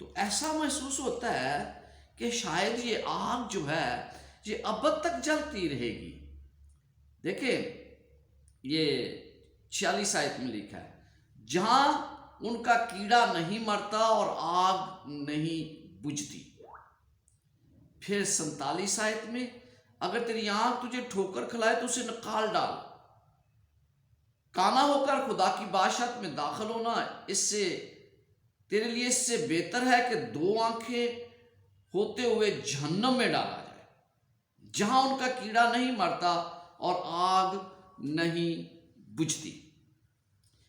تو ایسا محسوس ہوتا ہے کہ شاید یہ آگ جو ہے یہ ابد تک جلتی رہے گی۔ دیکھیں یہ 46 آیت میں لکھا ہے، جہاں ان کا کیڑا نہیں مرتا اور آگ نہیں بجھتی۔ پھر 47 آیت میں، اگر تیری آنکھ تجھے ٹھوکر کھلائے تو اسے نکال ڈال، کانا ہو کر خدا کی بادشاہت میں داخل ہونا اس سے تیرے لیے اس سے بہتر ہے کہ 2 آنکھیں ہوتے ہوئے جہنم میں ڈالا جائے، جہاں ان کا کیڑا نہیں مرتا اور آگ نہیں بجھتی۔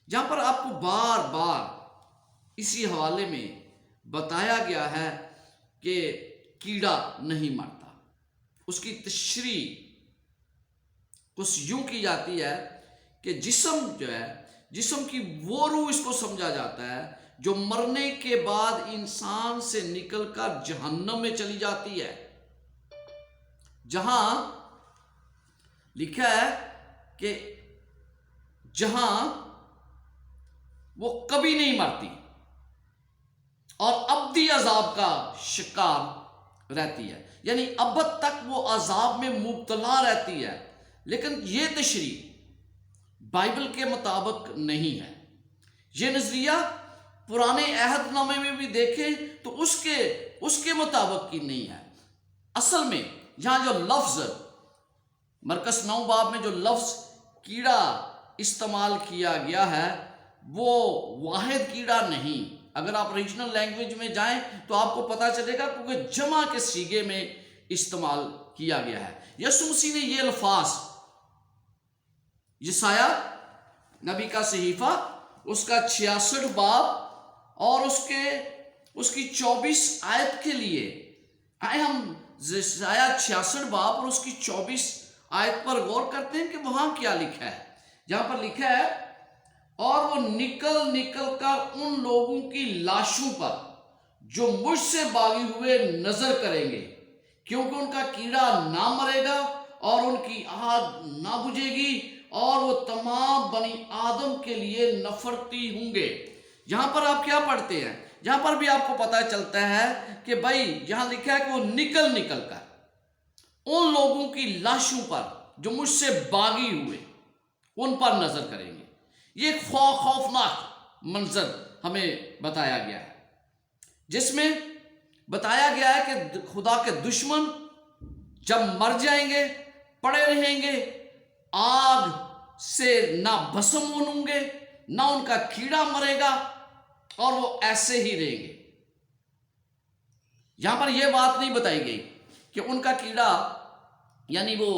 جہاں پر آپ کو بار بار اسی حوالے میں بتایا گیا ہے کہ کیڑا نہیں مرتا، اس کی تشریح کچھ یوں کی جاتی ہے کہ جسم جو ہے، جسم کی وہ روح اس کو سمجھا جاتا ہے جو مرنے کے بعد انسان سے نکل کر جہنم میں چلی جاتی ہے، جہاں لکھا ہے کہ جہاں وہ کبھی نہیں مرتی اور ابدی عذاب کا شکار رہتی ہے، یعنی ابد تک وہ عذاب میں مبتلا رہتی ہے۔ لیکن یہ تشریح بائبل کے مطابق نہیں ہے۔ یہ نظریہ پرانے عہد نامے میں بھی دیکھیں تو اس کے مطابق کی نہیں ہے۔ اصل میں یہاں جو لفظ مرکز 9 باب میں جو لفظ کیڑا استعمال کیا گیا ہے وہ واحد کیڑا نہیں۔ اگر آپ ریجنل لینگویج میں جائیں تو آپ کو پتا چلے گا کیونکہ جمع کے صیغے میں استعمال کیا گیا ہے۔ یسوع مسیح نے یہ الفاظ یسایہ نبی کا صحیفہ اس کا 66 باب اور اس کی 24 آیت کے لیے آئے ہم یسایہ 66 باب اور اس کی 24 آیت پر غور کرتے ہیں کہ وہاں کیا لکھا ہے۔ جہاں پر لکھا ہے، اور وہ نکل کر ان لوگوں کی لاشوں پر جو مجھ سے باغی ہوئے نظر کریں گے، کیونکہ ان کا کیڑا نہ مرے گا اور ان کی آگ نہ بجھے گی اور وہ تمام بنی آدم کے لیے نفرتی ہوں گے۔ یہاں پر آپ کیا پڑھتے ہیں؟ یہاں پر بھی آپ کو پتا چلتا ہے کہ بھائی یہاں لکھا ہے کہ وہ نکل کر ان لوگوں کی لاشوں پر جو مجھ سے باغی ہوئے ان پر نظر کریں گے۔ یہ ایک خوفناک منظر ہمیں بتایا گیا ہے، جس میں بتایا گیا ہے کہ خدا کے دشمن جب مر جائیں گے، پڑے رہیں گے، آگ سے نہ بھسم ہوں گے، نہ ان کا کیڑا مرے گا اور وہ ایسے ہی رہیں گے۔ یہاں پر یہ بات نہیں بتائی گئی کہ ان کا کیڑا یعنی وہ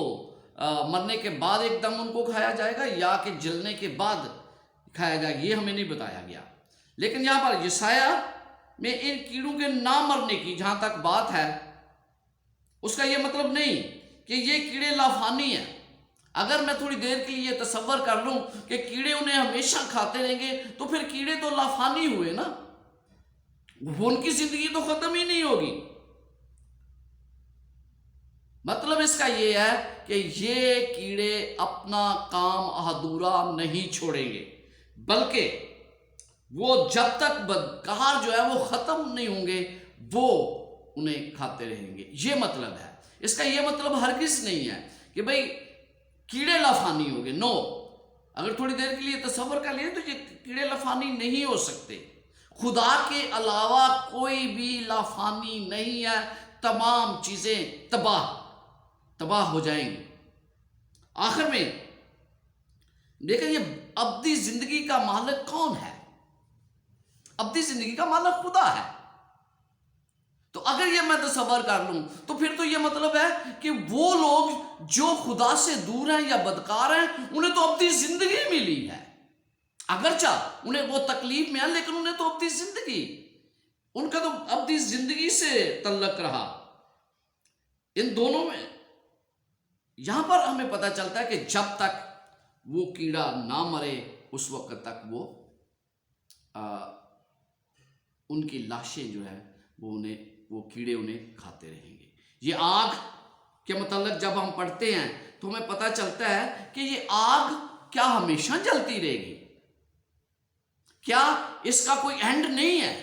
مرنے کے بعد ایک دم ان کو کھایا جائے گا یا کہ جلنے کے بعد کھایا جائے گا، یہ ہمیں نہیں بتایا گیا۔ لیکن یہاں پر یسایہ میں ان کیڑوں کے نہ مرنے کی جہاں تک بات ہے، اس کا یہ مطلب نہیں کہ یہ کیڑے لافانی ہیں۔ اگر میں تھوڑی دیر کے لیے تصور کر لوں کہ کیڑے انہیں ہمیشہ کھاتے رہیں گے تو پھر کیڑے تو لافانی ہوئے نا، ان کی زندگی تو ختم ہی نہیں ہوگی۔ مطلب اس کا یہ ہے کہ یہ کیڑے اپنا کام ادھورا نہیں چھوڑیں گے، بلکہ وہ جب تک بدکار جو ہے وہ ختم نہیں ہوں گے وہ انہیں کھاتے رہیں گے۔ یہ مطلب ہے، اس کا یہ مطلب ہرگز نہیں ہے کہ بھئی کیڑے لافانی ہوں گے، نو۔ اگر تھوڑی دیر کے لیے تصور کر لیں تو یہ کیڑے لافانی نہیں ہو سکتے۔ خدا کے علاوہ کوئی بھی لافانی نہیں ہے، تمام چیزیں تباہ ہو جائیں گی۔ آخر میں دیکھیں یہ ابدی زندگی کا مالک کون ہے؟ ابدی زندگی کا مالک خدا ہے۔ تو اگر یہ میں تصور کر لوں تو پھر تو یہ مطلب ہے کہ وہ لوگ جو خدا سے دور ہیں یا بدکار ہیں انہیں تو ابدی زندگی ملی ہے، اگرچہ انہیں وہ تکلیف میں ہے لیکن انہیں تو ابدی زندگی، ان کا تو ابدی زندگی سے تعلق رہا۔ ان دونوں میں یہاں پر ہمیں پتہ چلتا ہے کہ جب تک وہ کیڑا نہ مرے اس وقت تک ان کی لاشیں جو ہے وہ کیڑے انہیں کھاتے رہیں گے۔ یہ آگ کے متعلق جب ہم پڑھتے ہیں تو ہمیں پتہ چلتا ہے کہ یہ آگ کیا ہمیشہ جلتی رہے گی؟ کیا اس کا کوئی اینڈ نہیں ہے؟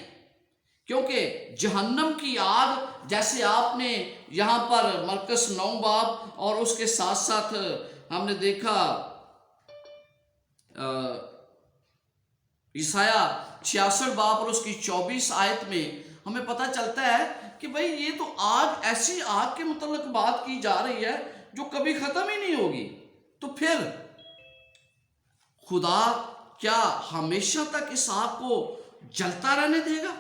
کیونکہ جہنم کی آگ، جیسے آپ نے یہاں پر مرکز 9 باب اور اس کے ساتھ ساتھ ہم نے دیکھا عیسائیہ 66 باب اور اس کی 24 آیت میں ہمیں پتہ چلتا ہے کہ بھئی یہ تو آگ، ایسی آگ کے متعلق بات کی جا رہی ہے جو کبھی ختم ہی نہیں ہوگی. تو پھر خدا کیا ہمیشہ تک اس آگ کو جلتا رہنے دے گا؟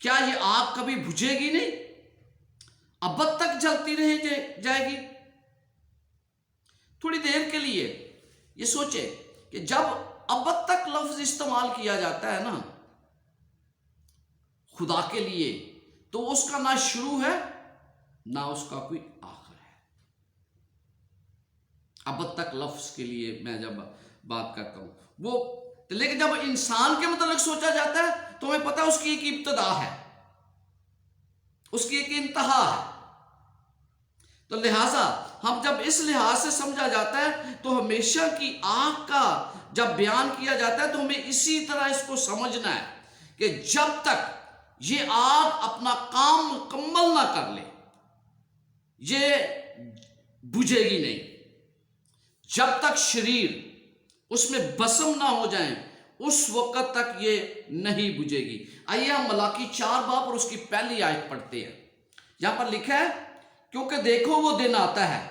کیا یہ آگ کبھی بجھے گی نہیں؟ ابد تک جلتی رہ جائے گی؟ تھوڑی دیر کے لیے یہ سوچے کہ جب ابد تک لفظ استعمال کیا جاتا ہے نا خدا کے لیے، تو اس کا نہ شروع ہے نہ اس کا کوئی آخر ہے. ابد تک لفظ کے لیے میں جب بات کرتا ہوں وہ، لیکن جب انسان کے متعلق سوچا جاتا ہے تو ہمیں پتہ ہے اس کی ایک ابتدا ہے، اس کی ایک انتہا ہے. تو لہٰذا ہم جب اس لحاظ سے سمجھا جاتا ہے تو ہمیشہ کی آگ کا جب بیان کیا جاتا ہے تو ہمیں اسی طرح اس کو سمجھنا ہے کہ جب تک یہ آگ اپنا کام مکمل نہ کر لے یہ بجھے گی نہیں. جب تک شریر اس میں بسم نہ ہو جائیں اس وقت تک یہ نہیں بجھے گی. آئیے ہم ملاکی 4 باب اور اس کی پہلی آیت پڑھتے ہیں. یہاں پر لکھا ہے کیونکہ دیکھو وہ دن آتا ہے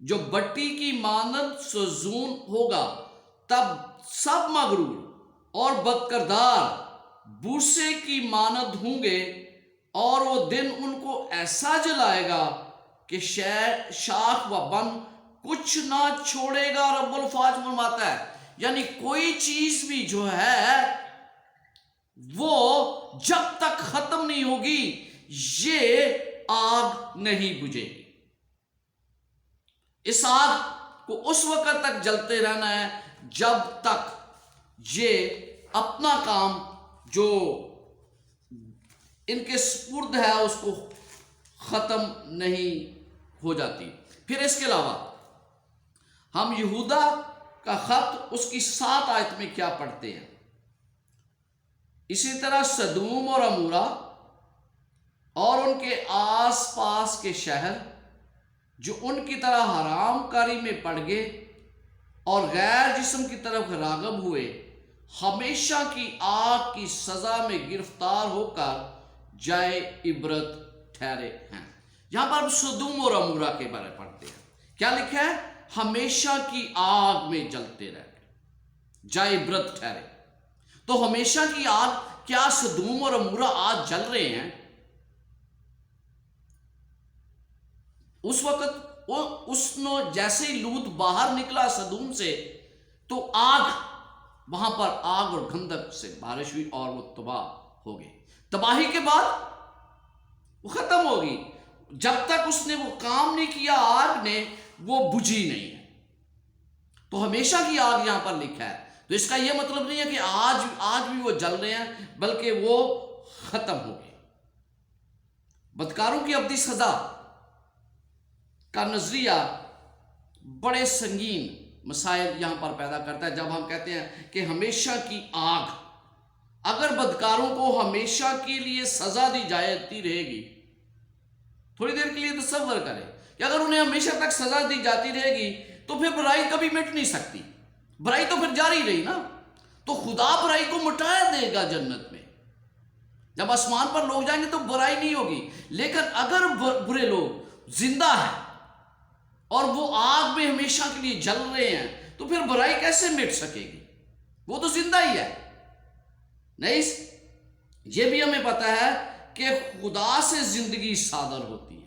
جو بٹی کی مانند سوزون ہوگا، تب سب مغرور اور بدکردار بوسے کی مانند ہوں گے، اور وہ دن ان کو ایسا جلائے گا کہ شاخ و بن کچھ نہ چھوڑے گا. رب الفاظ فرماتا ہے یعنی کوئی چیز بھی جو ہے وہ جب تک ختم نہیں ہوگی یہ آگ نہیں بجھے گی. اس آگ کو اس وقت تک جلتے رہنا ہے جب تک یہ اپنا کام جو ان کے سپرد ہے اس کو ختم نہیں ہو جاتی. پھر اس کے علاوہ ہم یہودا کا خط اس کی 7 آیت میں کیا پڑھتے ہیں؟ اسی طرح سدوم اور عمورہ اور ان کے آس پاس کے شہر جو ان کی طرح حرام کاری میں پڑ گئے اور غیر جسم کی طرف راغب ہوئے، ہمیشہ کی آگ کی سزا میں گرفتار ہو کر جائے عبرت ٹھہرے ہیں. یہاں پر سدوم اور عمورہ کے بارے پڑھتے ہیں. کیا لکھا ہے؟ ہمیشہ کی آگ میں جلتے رہے جائے عبرت ٹھہرے. تو ہمیشہ کی آگ، کیا سدوم اور عمورہ آج جل رہے ہیں؟ اس وقت جیسے ہی لوط باہر نکلا سدوم سے تو آگ، وہاں پر آگ اور گندک سے بارش ہوئی اور وہ تباہ ہو گئی. تباہی کے بعد وہ ختم ہوگی. جب تک اس نے وہ کام نہیں کیا آگ نے، وہ بجھی نہیں ہے. تو ہمیشہ کی آگ یہاں پر لکھا ہے. تو اس کا یہ مطلب نہیں ہے کہ آج بھی وہ جل رہے ہیں، بلکہ وہ ختم ہو گئے. بدکاروں کی ابدی سزا کا نظریہ بڑے سنگین مسائل یہاں پر پیدا کرتا ہے. جب ہم کہتے ہیں کہ ہمیشہ کی آگ، اگر بدکاروں کو ہمیشہ کے لیے سزا دی جاتی رہے گی، تھوڑی دیر کے لیے تصور کریں کہ اگر انہیں ہمیشہ تک سزا دی جاتی رہے گی تو پھر برائی کبھی مٹ نہیں سکتی. برائی تو پھر جاری رہی نا. تو خدا برائی کو مٹا دے گا جنت میں. جب آسمان پر لوگ جائیں گے تو برائی نہیں ہوگی. لیکن اگر برے لوگ زندہ ہیں اور وہ آگ میں ہمیشہ کے لیے جل رہے ہیں تو پھر برائی کیسے مٹ سکے گی؟ وہ تو زندہ ہی ہے. نہیں، یہ بھی ہمیں پتا ہے کہ خدا سے زندگی صادر ہوتی ہے.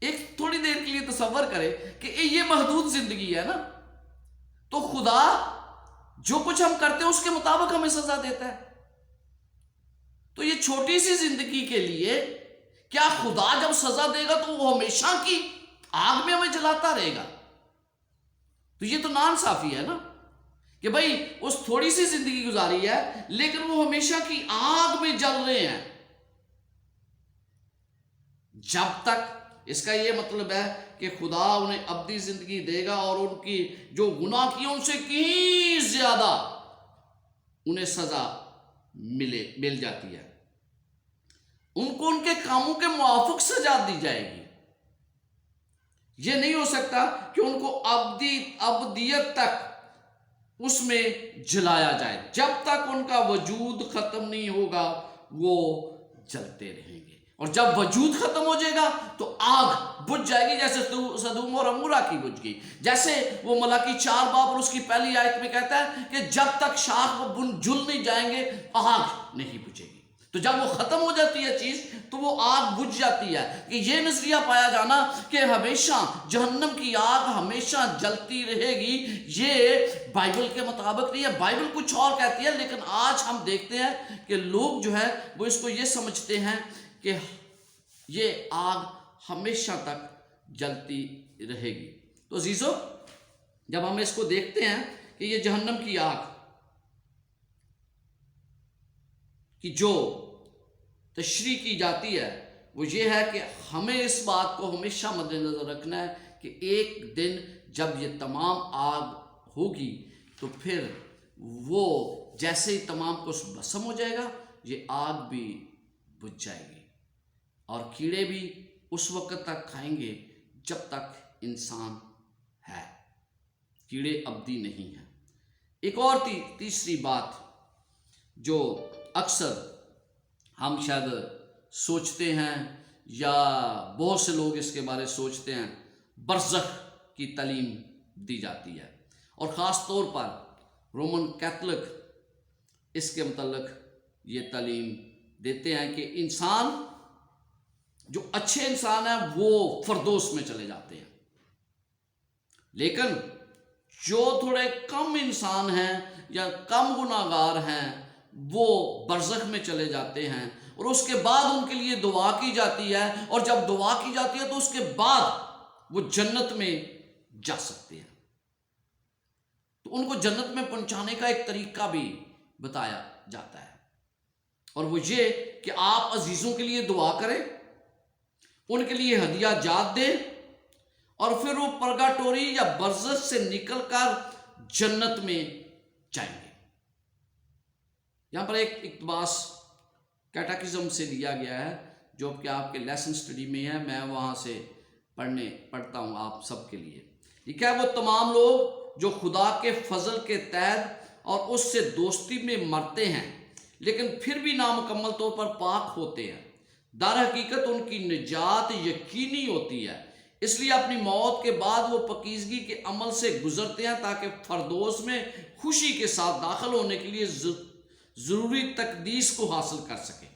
ایک تھوڑی دیر کے لیے تصور کرے کہ یہ محدود زندگی ہے نا، تو خدا جو کچھ ہم کرتے ہیں اس کے مطابق ہمیں سزا دیتا ہے. تو یہ چھوٹی سی زندگی کے لیے کیا خدا جب سزا دے گا تو وہ ہمیشہ کی آگ میں ہمیں جلاتا رہے گا؟ تو یہ تو ناانصافی ہے نا کہ بھائی اس تھوڑی سی زندگی گزاری ہے لیکن وہ ہمیشہ کی آگ میں جل رہے ہیں. جب تک، اس کا یہ مطلب ہے کہ خدا انہیں ابدی زندگی دے گا اور ان کی جو گناہ کیے ان سے کہیں زیادہ انہیں سزا مل جاتی ہے، ان کو ان کے کاموں کے موافق سزا دی جائے گی۔ یہ نہیں ہو سکتا کہ ان کو ابدیت تک اس میں جلایا جائے، جب تک ان کا وجود ختم نہیں ہوگا وہ جلتے رہیں گے، اور جب وجود ختم ہو جائے گا تو آگ بجھ جائے گی، جیسے سدوم اور عمورہ کی بجھ گئی، جیسے وہ ملاکی 4 باب اور اس کی پہلی آیت میں کہتا ہے کہ جب تک شاخ و بن جل نہیں جائیں گے آگ نہیں بجھے گی۔ تو جب وہ ختم ہو جاتی ہے چیز تو وہ آگ بجھ جاتی ہے۔ کہ یہ نظریہ پایا جانا کہ ہمیشہ جہنم کی آگ ہمیشہ جلتی رہے گی، یہ بائبل کے مطابق نہیں ہے، بائبل کچھ اور کہتی ہے، لیکن آج ہم دیکھتے ہیں کہ لوگ جو ہے وہ اس کو یہ سمجھتے ہیں کہ یہ آگ ہمیشہ تک جلتی رہے گی۔ تو عزیزو، جب ہم اس کو دیکھتے ہیں کہ یہ جہنم کی آگ کی جو تشریح کی جاتی ہے وہ یہ ہے کہ ہمیں اس بات کو ہمیشہ مد نظر رکھنا ہے کہ ایک دن جب یہ تمام آگ ہوگی تو پھر وہ جیسے ہی تمام کچھ بھسم ہو جائے گا یہ آگ بھی بجھ جائے گی، اور کیڑے بھی اس وقت تک کھائیں گے جب تک انسان ہے، کیڑے ابدی نہیں ہیں۔ ایک اور تیسری بات جو اکثر ہم شاید سوچتے ہیں یا بہت سے لوگ اس کے بارے سوچتے ہیں، برزخ کی تعلیم دی جاتی ہے، اور خاص طور پر رومن کیتھولک اس کے متعلق یہ تعلیم دیتے ہیں کہ انسان جو اچھے انسان ہیں وہ فردوس میں چلے جاتے ہیں، لیکن جو تھوڑے کم انسان ہیں یا کم گناہگار ہیں وہ برزخ میں چلے جاتے ہیں، اور اس کے بعد ان کے لیے دعا کی جاتی ہے، اور جب دعا کی جاتی ہے تو اس کے بعد وہ جنت میں جا سکتے ہیں۔ تو ان کو جنت میں پہنچانے کا ایک طریقہ بھی بتایا جاتا ہے، اور وہ یہ کہ آپ عزیزوں کے لیے دعا کریں، ان کے لیے ہدیہ جات دیں، اور پھر وہ پرگاٹوری یا برزخ سے نکل کر جنت میں جائیں گے۔ یہاں پر ایک اقتباس کیٹیکزم سے لیا گیا ہے جو کہ آپ کے لیسن سٹڈی میں ہے، میں وہاں سے پڑھتا ہوں آپ سب کے لیے۔ لکھا ہے، وہ تمام لوگ جو خدا کے فضل کے تحت اور اس سے دوستی میں مرتے ہیں لیکن پھر بھی نامکمل طور پر پاک ہوتے ہیں، در حقیقت ان کی نجات یقینی ہوتی ہے، اس لیے اپنی موت کے بعد وہ پاکیزگی کے عمل سے گزرتے ہیں تاکہ فردوس میں خوشی کے ساتھ داخل ہونے کے لیے ضروری تقدیس کو حاصل کر سکیں۔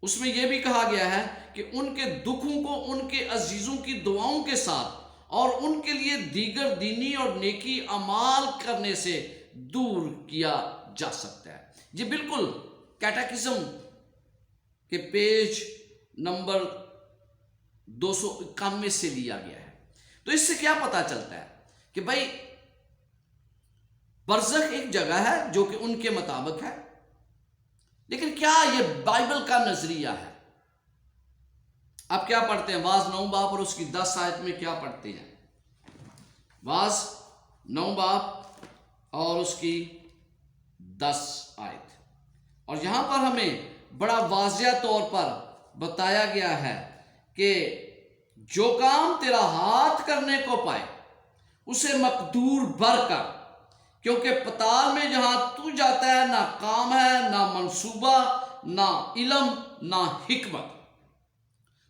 اس میں یہ بھی کہا گیا ہے کہ ان کے دکھوں کو ان کے عزیزوں کی دعاؤں کے ساتھ اور ان کے لیے دیگر دینی اور نیکی اعمال کرنے سے دور کیا جا سکتا ہے۔ یہ بالکل کیٹیکزم کے پیج نمبر 291 سے لیا گیا ہے۔ تو اس سے کیا پتا چلتا ہے کہ بھائی برزخ ایک جگہ ہے جو کہ ان کے مطابق ہے، لیکن کیا یہ بائبل کا نظریہ ہے؟ اب کیا پڑھتے ہیں واعظ 9 باب اور اس کی 10 آیت میں کیا پڑھتے ہیں؟ واعظ 9 باب اور اس کی 10 آیت، اور یہاں پر ہمیں بڑا واضح طور پر بتایا گیا ہے کہ جو کام تیرا ہاتھ کرنے کو پائے اسے مقدور بر کر، کیونکہ پتال میں جہاں تو جاتا ہے نہ کام ہے، نہ منصوبہ، نہ علم، نہ حکمت۔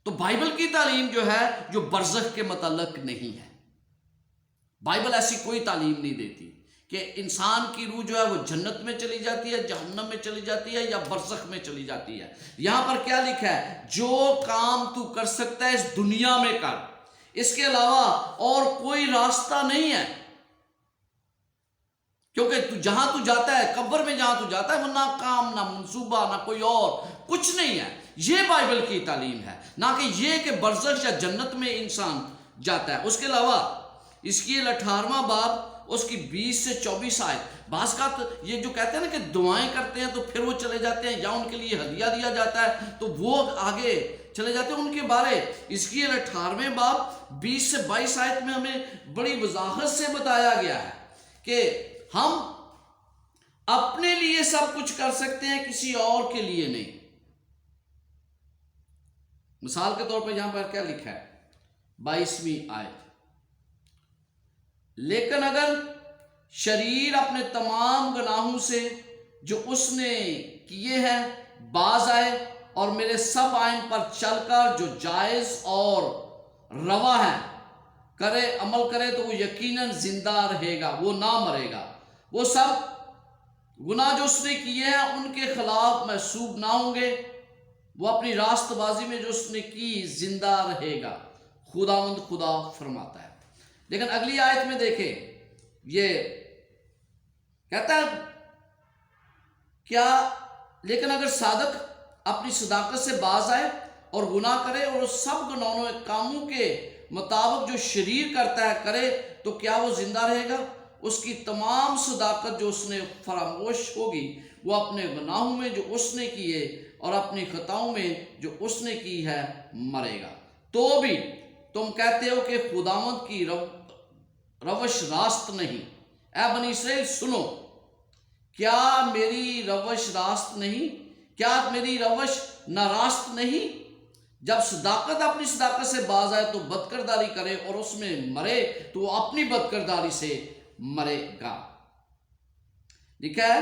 تو بائبل کی تعلیم جو ہے جو برزخ کے متعلق نہیں ہے، بائبل ایسی کوئی تعلیم نہیں دیتی کہ انسان کی روح جو ہے وہ جنت میں چلی جاتی ہے، جہنم میں چلی جاتی ہے یا برزخ میں چلی جاتی ہے۔ یہاں پر کیا لکھا ہے؟ جو کام تو کر سکتا ہے اس دنیا میں کر، اس کے علاوہ اور کوئی راستہ نہیں ہے، کیونکہ جہاں تو جاتا ہے، قبر میں جہاں تو جاتا ہے وہ نہ کام، نہ منصوبہ، نہ کوئی اور کچھ نہیں ہے۔ یہ بائبل کی تعلیم ہے، نہ کہ یہ کہ برزخ یا جنت میں انسان جاتا ہے۔ اس کے علاوہ اس کی 18واں باب اس کی 20 سے 24 آیت، بعض کا یہ جو کہتے ہیں نا کہ دعائیں کرتے ہیں تو پھر وہ چلے جاتے ہیں، یا ان کے لیے ہدیہ دیا جاتا ہے تو وہ آگے چلے جاتے ہیں، ان کے بارے اس کی 18ویں باب 20 سے 22 آیت میں ہمیں بڑی وضاحت سے بتایا گیا ہے کہ ہم اپنے لیے سب کچھ کر سکتے ہیں، کسی اور کے لیے نہیں۔ مثال کے طور پر یہاں پر کیا لکھا ہے 22ویں آیت، لیکن اگر شریر اپنے تمام گناہوں سے جو اس نے کیے ہیں باز آئے اور میرے سب آئین پر چل کر جو جائز اور روا ہے کرے، عمل کرے، تو وہ یقیناً زندہ رہے گا، وہ نہ مرے گا۔ وہ سب گناہ جو اس نے کیے ہیں ان کے خلاف محسوب نہ ہوں گے، وہ اپنی راست بازی میں جو اس نے کی زندہ رہے گا، خداوند خدا فرماتا ہے۔ لیکن اگلی آیت میں دیکھیں، یہ کہتا ہے کیا، لیکن اگر صادق اپنی صداقت سے باز آئے اور گناہ کرے اور اس سب گناہوں کاموں کے مطابق جو شریر کرتا ہے کرے، تو کیا وہ زندہ رہے گا؟ اس کی تمام صداقت جو اس نے فراموش ہوگی، وہ اپنے گناہوں میں جو اس نے کیے اور اپنی خطاؤں میں جو اس نے کی ہے مرے گا۔ تو بھی تم کہتے ہو کہ خداوند کی روش راست نہیں۔ اے بنی اسرائیل سنو، کیا میری روش راست نہیں؟ کیا میری روش ناراست نہیں؟ جب صداقت اپنی صداقت سے باز آئے تو بدکرداری کرے اور اس میں مرے، تو وہ اپنی بدکرداری سے مرے گا۔ لکھا ہے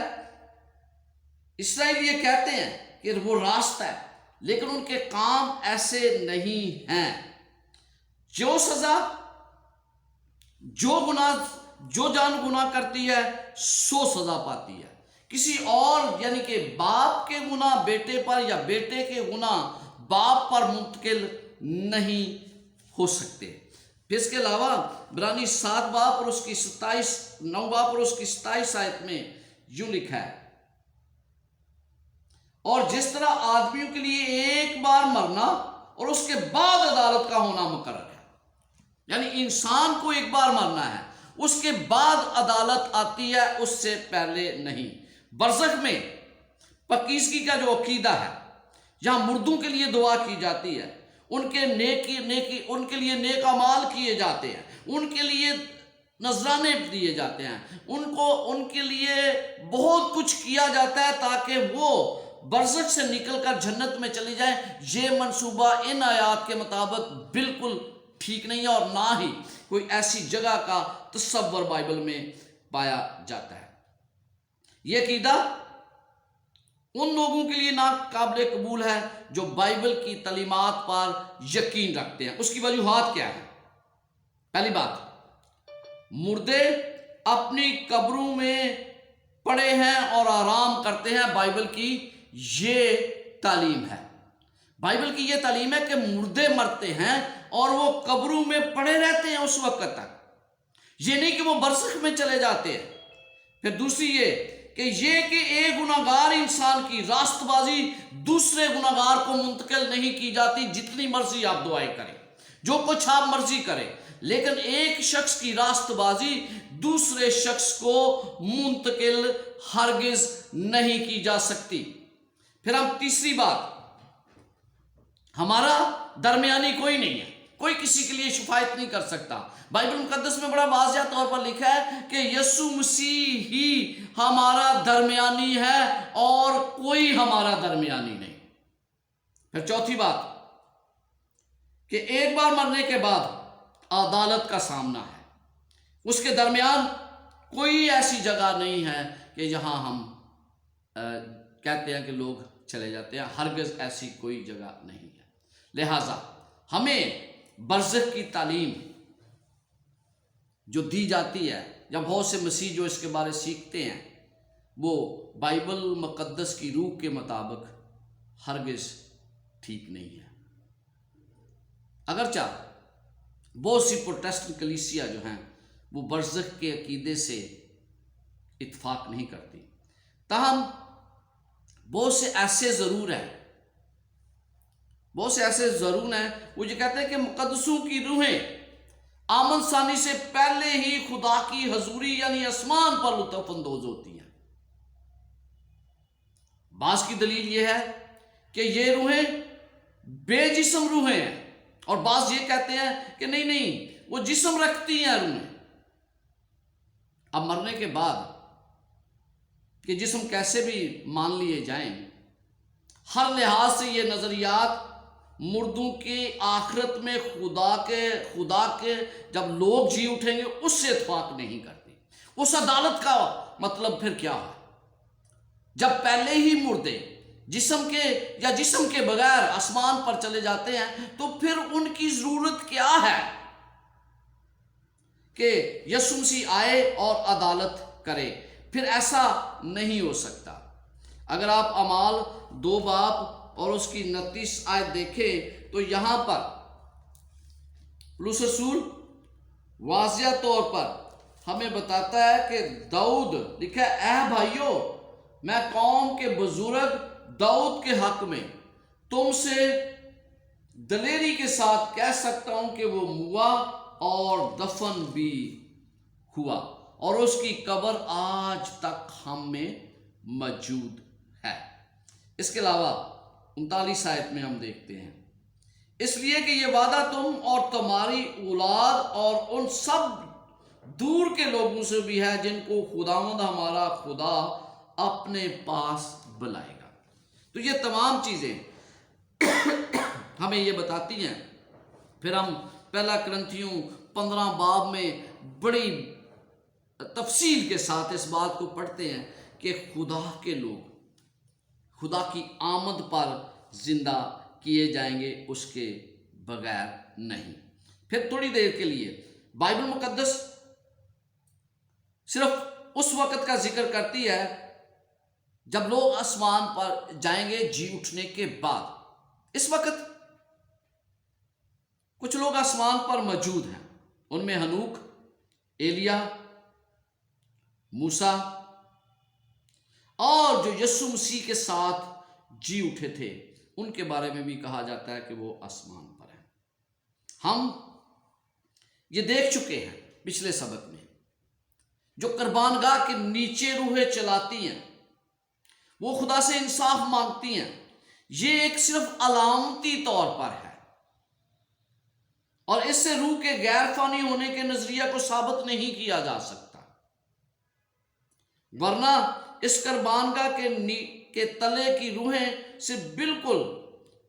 اسرائیل یہ کہتے ہیں کہ وہ راست ہے، لیکن ان کے کام ایسے نہیں ہیں۔ جو سزا جو جان گناہ کرتی ہے سو سزا پاتی ہے۔ کسی اور یعنی کہ باپ کے گناہ بیٹے پر یا بیٹے کے گناہ باپ پر منتقل نہیں ہو سکتے۔ پھر اس کے علاوہ عبرانی 7 باب اور اس کی 9 باب اور اس کی 27 آیت میں یوں لکھا ہے، اور جس طرح آدمیوں کے لیے ایک بار مرنا اور اس کے بعد عدالت کا ہونا مقرر ہے، یعنی انسان کو ایک بار مرنا ہے، اس کے بعد عدالت آتی ہے، اس سے پہلے نہیں۔ برزخ میں پاکیزگی کا جو عقیدہ ہے، جہاں مردوں کے لیے دعا کی جاتی ہے، ان کے لیے نیک اعمال کیے جاتے ہیں، ان کے لیے نذرانے دیے جاتے ہیں، ان کے لیے بہت کچھ کیا جاتا ہے تاکہ وہ برزخ سے نکل کر جنت میں چلی جائیں۔ یہ منصوبہ ان آیات کے مطابق بالکل ٹھیک نہیں ہے، اور نہ ہی کوئی ایسی جگہ کا تصور بائبل میں پایا جاتا ہے۔ یہ عقیدہ ان لوگوں کے لیے ناقابل قبول ہے جو بائبل کی تعلیمات پر یقین رکھتے ہیں۔ اس کی وجوہات کیا ہے؟ پہلی بات، مردے اپنی قبروں میں پڑے ہیں اور آرام کرتے ہیں، بائبل کی یہ تعلیم ہے۔ بائبل کی یہ تعلیم ہے کہ مردے مرتے ہیں اور وہ قبروں میں پڑے رہتے ہیں اس وقت تک، یہ نہیں کہ وہ برزخ میں چلے جاتے ہیں۔ پھر دوسری یہ کہ ایک گناہگار انسان کی راست بازی دوسرے گناہگار کو منتقل نہیں کی جاتی، جتنی مرضی آپ دعائیں کریں، جو کچھ آپ مرضی کریں، لیکن ایک شخص کی راست بازی دوسرے شخص کو منتقل ہرگز نہیں کی جا سکتی۔ پھر ہم تیسری بات، ہمارا درمیانی کوئی نہیں ہے، کوئی کسی کے لیے شفاعت نہیں کر سکتا۔ بائبل مقدس میں بڑا واضح طور پر لکھا ہے کہ یسوع مسیح ہی ہمارا درمیانی ہے اور کوئی ہمارا درمیانی نہیں۔ پھر چوتھی بات کہ ایک بار مرنے کے بعد عدالت کا سامنا ہے، اس کے درمیان کوئی ایسی جگہ نہیں ہے کہ جہاں ہم کہتے ہیں کہ لوگ چلے جاتے ہیں، ہرگز ایسی کوئی جگہ نہیں ہے۔ لہٰذا ہمیں برزخ کی تعلیم جو دی جاتی ہے، یا بہت سے مسیح جو اس کے بارے سیکھتے ہیں، وہ بائبل مقدس کی روح کے مطابق ہرگز ٹھیک نہیں ہے۔ اگرچہ بہت سی پروٹسٹنٹ کلیسیا جو ہیں وہ برزخ کے عقیدے سے اتفاق نہیں کرتی، تاہم بہت سے ایسے ضرور ہیں وہ یہ کہتے ہیں کہ مقدسوں کی روحیں آمد ثانی سے پہلے ہی خدا کی حضوری یعنی آسمان پر لطف اندوز ہوتی ہیں۔ بعض کی دلیل یہ ہے کہ یہ روحیں بے جسم روحیں ہیں، اور بعض یہ کہتے ہیں کہ نہیں وہ جسم رکھتی ہیں روحیں۔ اب مرنے کے بعد کہ جسم کیسے بھی مان لیے جائیں، ہر لحاظ سے یہ نظریات مردوں کی آخرت میں خدا کے جب لوگ جی اٹھیں گے اس سے اتفاق نہیں کرتی۔ اس عدالت کا مطلب پھر کیا ہے؟ جب پہلے ہی مردے جسم کے بغیر آسمان پر چلے جاتے ہیں تو پھر ان کی ضرورت کیا ہے کہ یسوع مسیح آئے اور عدالت کرے؟ پھر ایسا نہیں ہو سکتا۔ اگر آپ اعمال 2 باب اور اس کی 29 آیت دیکھیں تو یہاں پر پولس رسول واضح طور پر ہمیں بتاتا ہے کہ داؤد لکھا ہے، اے بھائیو، میں قوم کے بزرگ داؤد کے حق میں تم سے دلیری کے ساتھ کہہ سکتا ہوں کہ وہ ہوا اور دفن بھی ہوا اور اس کی قبر آج تک ہم میں موجود ہے۔ اس کے علاوہ 39 آیت میں ہم دیکھتے ہیں، اس لیے کہ یہ وعدہ تم اور تمہاری اولاد اور ان سب دور کے لوگوں سے بھی ہے جن کو خداوند ہمارا خدا اپنے پاس بلائے گا۔ تو یہ تمام چیزیں ہمیں یہ بتاتی ہیں۔ پھر ہم پہلا کرنتھیوں 15 باب میں بڑی تفصیل کے ساتھ اس بات کو پڑھتے ہیں کہ خدا کے لوگ خدا کی آمد پر زندہ کیے جائیں گے، اس کے بغیر نہیں۔ پھر تھوڑی دیر کے لیے بائبل مقدس صرف اس وقت کا ذکر کرتی ہے جب لوگ آسمان پر جائیں گے جی اٹھنے کے بعد۔ اس وقت کچھ لوگ آسمان پر موجود ہیں، ان میں ہنوک، ایلیا، موسیٰ اور جو یسوع مسیح کے ساتھ جی اٹھے تھے، ان کے بارے میں بھی کہا جاتا ہے کہ وہ آسمان پر ہیں۔ ہم یہ دیکھ چکے ہیں پچھلے سبق میں، جو قربان گاہ کے نیچے روحیں چلاتی ہیں، وہ خدا سے انصاف مانگتی ہیں، یہ ایک صرف علامتی طور پر ہے اور اس سے روح کے غیر فانی ہونے کے نظریہ کو ثابت نہیں کیا جا سکتا، ورنہ اس قربان گاہ کے تلے کی روحیں سے بالکل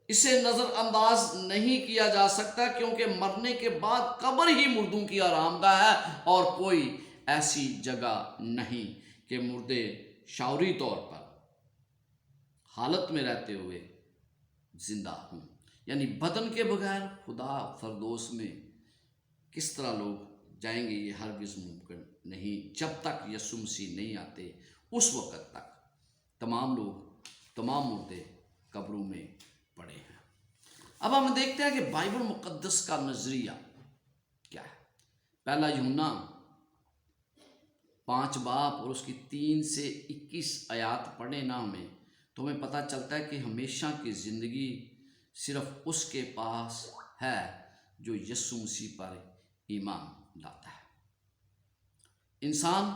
اسے نظر انداز نہیں کیا جا سکتا، کیونکہ مرنے کے بعد قبر ہی مردوں کی آرام گاہ ہے اور کوئی ایسی جگہ نہیں کہ مردے شعوری طور پر حالت میں رہتے ہوئے زندہ ہوں۔ یعنی بدن کے بغیر خدا فردوس میں کس طرح لوگ جائیں گے، یہ ہرگز ممکن نہیں۔ جب تک یسوع مسیح نہیں آتے اس وقت تک تمام مردے قبروں میں پڑے ہیں۔ اب ہم دیکھتے ہیں کہ بائبل مقدس کا نظریہ کیا ہے۔ پہلا یوحنا 5 باب اور اس کی 3 سے 21 آیات پڑھیں نا ہمیں، تو ہمیں پتہ چلتا ہے کہ ہمیشہ کی زندگی صرف اس کے پاس ہے جو یسوع مسیح پر ایمان لاتا ہے۔ انسان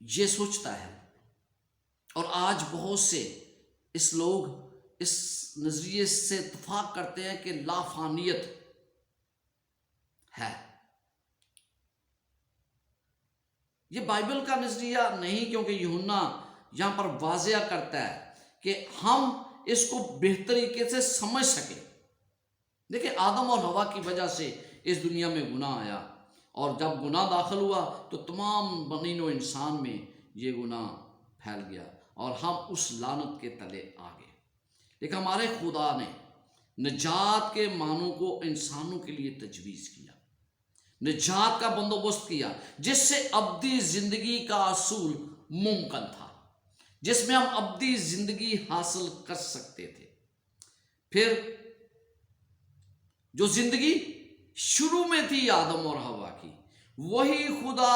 یہ سوچتا ہے، اور آج بہت سے لوگ اس نظریے سے اتفاق کرتے ہیں کہ لافانیت ہے۔ یہ بائبل کا نظریہ نہیں، کیونکہ یوحنا یہاں پر واضح کرتا ہے کہ ہم اس کو بہتر طریقے سے سمجھ سکیں۔ دیکھیں، آدم اور حوا کی وجہ سے اس دنیا میں گناہ آیا، اور جب گناہ داخل ہوا تو تمام بنی نوع انسان میں یہ گناہ پھیل گیا اور ہم اس لعنت کے تلے آ گئے۔ لیکن ہمارے خدا نے نجات کے معنوں کو انسانوں کے لیے تجویز کیا، نجات کا بندوبست کیا، جس سے ابدی زندگی کا اصول ممکن تھا، جس میں ہم ابدی زندگی حاصل کر سکتے تھے۔ پھر جو زندگی شروع میں تھی آدم اور حوا کی، وہی خدا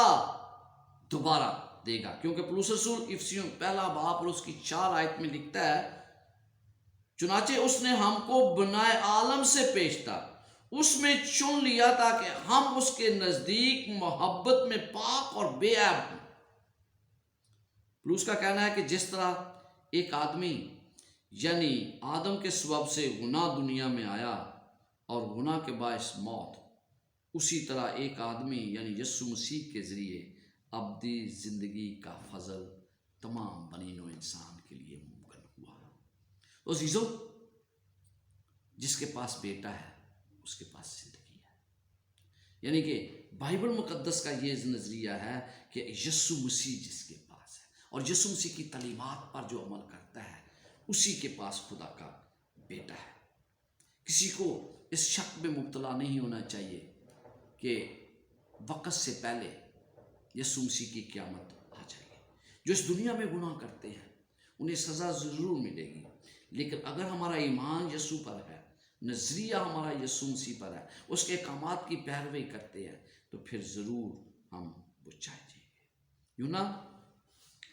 دوبارہ دے گا، کیونکہ پولس رسول افسیوں 1 باب اور اس کی 4 آیت میں لکھتا ہے، چنانچہ اس نے ہم کو بنائے عالم سے پیشتر اس میں چن لیا تاکہ ہم اس کے نزدیک محبت میں پاک اور بے عیب ہوں۔ پولس کا کہنا ہے کہ جس طرح ایک آدمی یعنی آدم کے سبب سے گناہ دنیا میں آیا اور گناہ کے باعث موت، اسی طرح ایک آدمی یعنی یسوع مسیح کے ذریعے ابدی زندگی کا فضل تمام بنی نوع انسان کے لیے ممکن ہوا۔ تو عزیزو، جس کے پاس بیٹا ہے اس کے پاس زندگی ہے۔ یعنی کہ بائبل مقدس کا یہ نظریہ ہے کہ یسوع مسیح جس کے پاس ہے اور یسوع مسیح کی تعلیمات پر جو عمل کرتا ہے اسی کے پاس خدا کا بیٹا ہے۔ کسی کو اس شک میں مبتلا نہیں ہونا چاہیے کہ وقت سے پہلے یسوع مسیح کی قیامت آ جائے گی۔ جو اس دنیا میں گناہ کرتے ہیں انہیں سزا ضرور ملے گی، لیکن اگر ہمارا ایمان یسوع پر ہے، نظریہ ہمارا یسوع مسیح پر ہے، اس کے احکامات کی پیروی کرتے ہیں، تو پھر ضرور ہم بچائے جائیں گے۔ یونا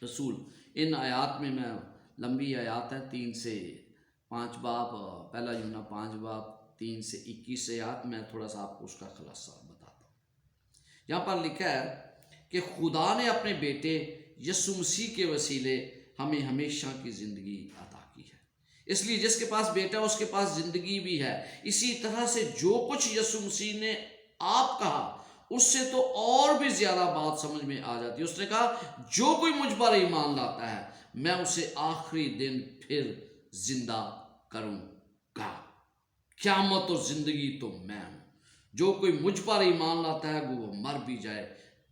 رسول ان آیات میں لمبی آیات ہیں، 3 سے 5 باب، پہلا یونا 5 باب 3 سے 21 آیات، میں تھوڑا سا آپ کو اس کا خلاصہ بتاتا ہوں۔ یہاں پر لکھا ہے کہ خدا نے اپنے بیٹے یسوع مسیح کے وسیلے ہمیں ہمیشہ کی زندگی عطا کی ہے، اس لیے جس کے پاس بیٹا اس کے پاس زندگی بھی ہے۔ اسی طرح سے جو کچھ یسوع مسیح نے آپ کہا اس سے تو اور بھی زیادہ بات سمجھ میں آ جاتی ہے۔ اس نے کہا جو کوئی مجھ پر ایمان لاتا ہے میں اسے آخری دن پھر زندہ کروں گا۔ قیامت اور زندگی تو میں ہوں۔ جو کوئی مجھ پر ایمان لاتا ہے وہ مر بھی جائے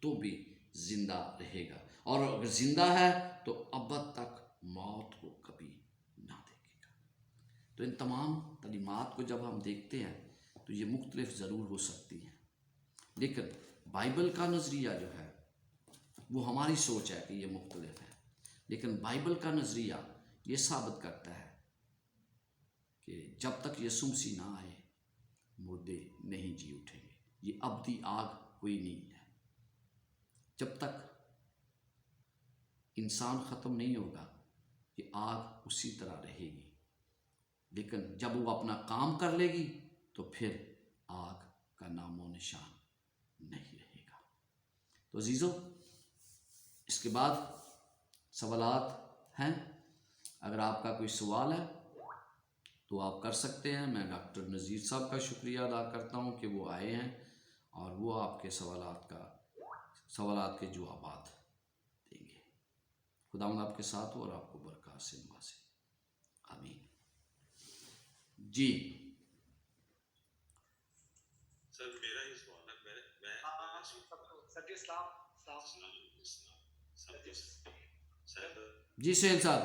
تو بھی زندہ رہے گا، اور اگر زندہ ہے تو ابد تک موت کو کبھی نہ دیکھے گا۔ تو ان تمام تعلیمات کو جب ہم دیکھتے ہیں تو یہ مختلف ضرور ہو سکتی ہیں، لیکن بائبل کا نظریہ جو ہے وہ ہماری سوچ ہے کہ یہ مختلف ہے، لیکن بائبل کا نظریہ یہ ثابت کرتا ہے کہ جب تک یسوع مسیح نہ آئے مردے نہیں جی اٹھیں گے۔ یہ ابدی آگ کوئی نہیں ہے۔ جب تک انسان ختم نہیں ہوگا یہ آگ اسی طرح رہے گی، لیکن جب وہ اپنا کام کر لے گی تو پھر آگ کا نام و نشان نہیں رہے گا۔ تو عزیزو، اس کے بعد سوالات ہیں، اگر آپ کا کوئی سوال ہے تو آپ کر سکتے ہیں۔ میں ڈاکٹر نذیر صاحب کا شکریہ ادا کرتا ہوں کہ وہ آئے ہیں اور وہ آپ کے سوالات کے جوابات دیں گے۔ خداوند آپ کے ساتھ ہو اور آپ کو برکات سے نوازے، آمین۔ جی سر میرا ہی سوال ہے، جی سہیل صاحب،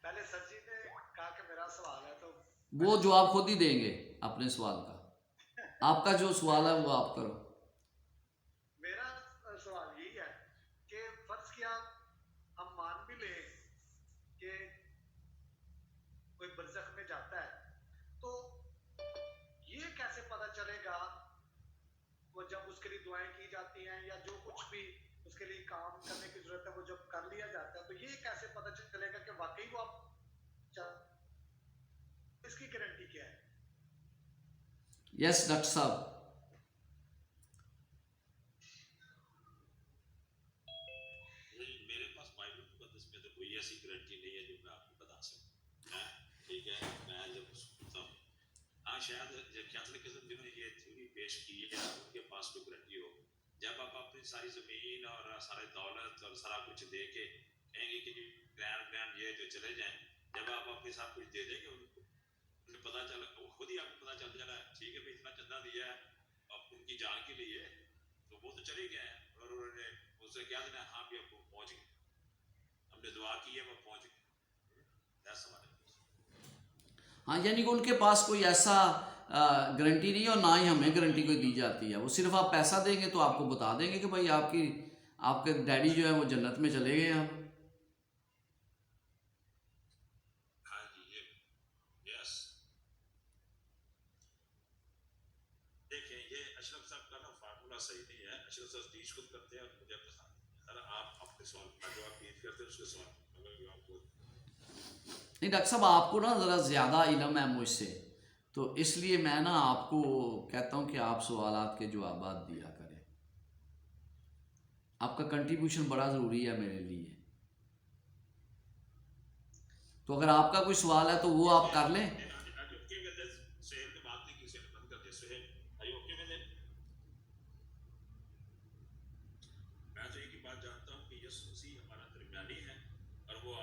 پہلے سر جی نے کہا کہ میرا سوال ہے تو وہ جواب خود ہی دیں گے اپنے سوال کا۔ آپ کا جو سوال ہے وہ آپ کرو۔ میرا سوال یہی ہے کہ فرض کیا ہم مان بھی لیں کہ کوئی برزخ میں جاتا ہے تو یہ کیسے پتا چلے گا وہ جب اس کے لیے دعائیں کی جاتی ہیں یا جو کچھ بھی اس کے لیے کام کرنے کی ضرورت ہے وہ جب کر لیا جاتا ہے تو یہ کیسے پتا چلے گا کہ واقعی وہ آپ اس کی گارنٹی کیا ہے؟ یس ڈاکٹر صاحب۔ نہیں، میرے پاس بائبل مقدس میں تو کوئی ایسی گارنٹی نہیں ہے جو میں آپ کو بتا سکوں۔ ٹھیک ہے، میں جب سنتا ہوں ہاں شاید کیتھولک ازم جنہوں نے یہ تھیوری پیش کی ہے ان کے پاس کوئی گارنٹی ہو، جب آپ اپنی ساری زمین اور سارے دولت اور سارا کچھ دے کے کہیں گے کہ گرینڈ یہ جو چلے جائیں، جب آپ اپنے ساتھ کچھ دے دیں گے ان کو پتا چل، خود ہی آپ کو پتا چل جانا ہے ٹھیک ہے بھائی اتنا چندہ دیا ہے اب ان کی جان کے لیے، تو وہ تو چلے گئے ہیں اور انہوں نے اس سے کیا دینا، ہاں بھی آپ کو پہنچ گئے، ہم نے دعا کی ہے وہ پہنچ گئے۔ ایسا سوال ہے۔ ہاں، یعنی کہ ان کے پاس کوئی ایسا گارنٹی نہیں ہے اور نہ ہی ہمیں گارنٹی کوئی دی جاتی ہے۔ وہ صرف آپ پیسہ دیں گے تو آپ کو بتا دیں گے کہ بھائی آپ کے ڈیڈی جو ہے وہ جنت میں چلے گئے ہیں۔ ہاں جی، یس، دیکھیں یہ اشرف صاحب کا نا فارمولا صحیح نہیں ہے۔ اشرف صاحب ٹیچ خود کرتے ہیں اور مجھے پسند، سر آپ اپنے سوال کا جواب ٹیچ کرتے ہیں اس کے سوال کا جواب کو۔ نہیں ڈاکٹر صاحب، آپ کو نا ذرا زیادہ علم ہے مجھ سے، تو اس لیے میں نا آپ کو کہتا ہوں کہ آپ سوالات کے جوابات دیا کریں۔ آپ کا کنٹریبیوشن بڑا ضروری ہے میرے لیے، تو اگر آپ کا کوئی سوال ہے تو وہ آپ کر لیں۔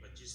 25